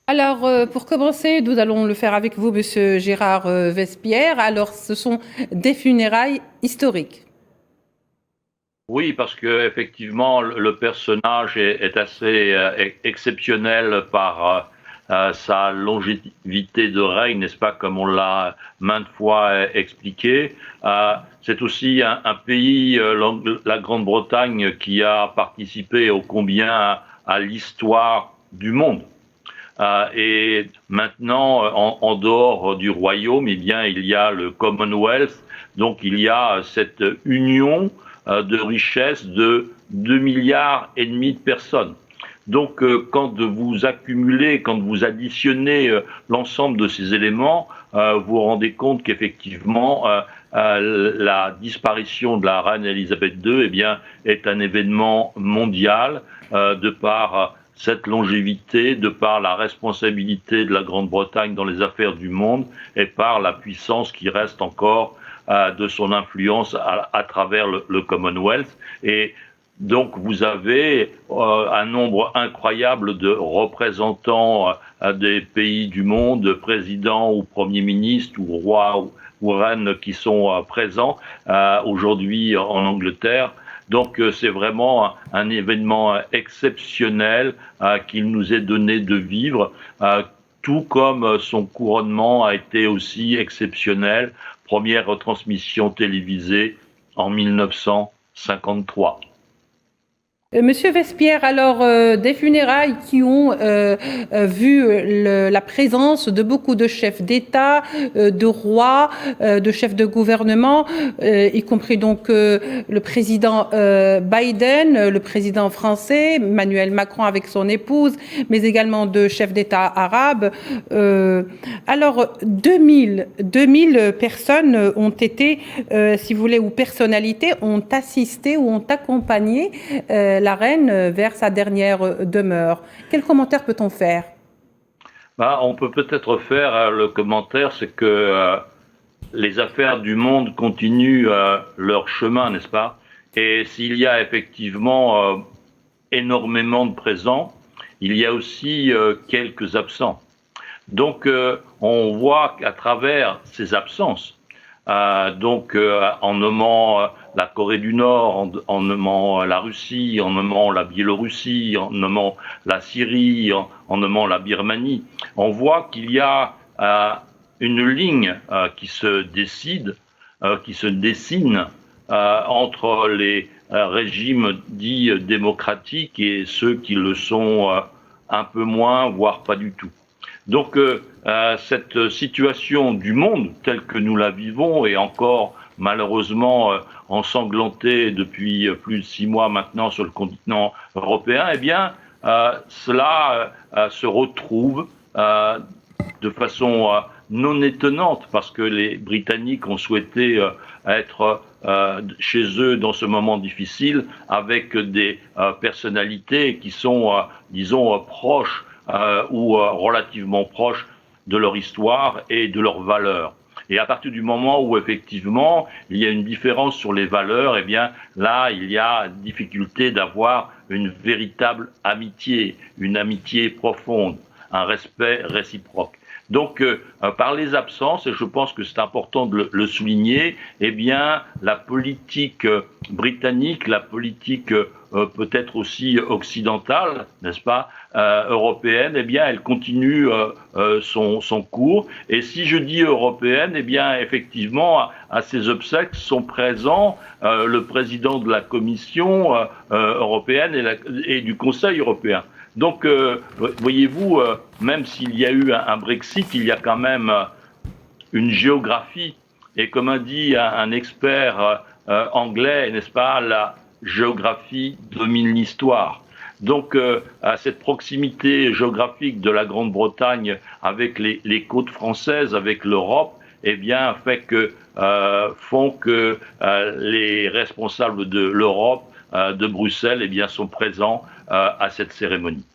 Alors, pour commencer, nous allons le faire avec vous, Monsieur Gérard Vespierre. Alors, ce sont des funérailles historiques. Oui, parce que effectivement, le personnage est assez exceptionnel par sa longévité de règne, n'est-ce pas, comme on l'a maintes fois expliqué. C'est aussi un pays, la Grande-Bretagne, qui a participé ô combien à l'histoire du monde. Et maintenant, en dehors du royaume, eh bien, il y a le Commonwealth, donc il y a cette union de richesses de 2 milliards et demi de personnes. Donc, quand vous accumulez, quand vous additionnez l'ensemble de ces éléments, vous vous rendez compte qu'effectivement, la disparition de la reine Elisabeth II, eh bien, est un événement mondial de par cette longévité, de par la responsabilité de la Grande-Bretagne dans les affaires du monde et par la puissance qui reste encore de son influence à travers le Commonwealth. Et donc vous avez un nombre incroyable de représentants des pays du monde, présidents ou premiers ministres ou rois ou reines qui sont présents aujourd'hui en Angleterre. Donc c'est vraiment un événement exceptionnel qu'il nous est donné de vivre, tout comme son couronnement a été aussi exceptionnel. Première retransmission télévisée en 1953. Monsieur Vespierre, alors des funérailles qui ont vu la présence de beaucoup de chefs d'État, de rois, de chefs de gouvernement, y compris donc le président Biden, le président français, Emmanuel Macron avec son épouse, mais également de chefs d'État arabes. Alors 2000 personnes ont été, si vous voulez, ou personnalités ont assisté ou ont accompagné la reine vers sa dernière demeure. Quel commentaire peut-on faire? On peut peut-être faire le commentaire, c'est que les affaires du monde continuent leur chemin, n'est-ce pas? Et s'il y a effectivement énormément de présents, il y a aussi quelques absents. Donc on voit qu'à travers ces absences, en nommant la Corée du Nord, en nommant la Russie, en nommant la Biélorussie, en nommant la Syrie, en nommant la Birmanie, on voit qu'il y a une ligne qui se décide, qui se dessine entre les régimes dits démocratiques et ceux qui le sont un peu moins, voire pas du tout. Donc cette situation du monde telle que nous la vivons est encore malheureusement ensanglantée depuis plus de 6 mois maintenant sur le continent européen, eh bien cela se retrouve de façon non étonnante parce que les Britanniques ont souhaité être chez eux dans ce moment difficile avec des personnalités qui sont, disons, proches ou relativement proches de leur histoire et de leurs valeurs. Et à partir du moment où effectivement il y a une différence sur les valeurs, eh bien là il y a difficulté d'avoir une véritable amitié, une amitié profonde, un respect réciproque. Donc par les absences, et je pense que c'est important de le souligner, eh bien la politique britannique, la politique peut-être aussi occidentale, n'est-ce pas, européenne, eh bien elle continue son cours. Et si je dis européenne, eh bien effectivement à ces obsèques sont présents le président de la Commission européenne et du Conseil européen. Donc, voyez-vous, même s'il y a eu un Brexit, il y a quand même une géographie. Et comme a dit un expert anglais, n'est-ce pas, la géographie domine l'histoire. Donc, cette proximité géographique de la Grande-Bretagne avec les côtes françaises, avec l'Europe, eh bien, font que les responsables de l'Europe, de Bruxelles, eh bien, sont présents à cette cérémonie.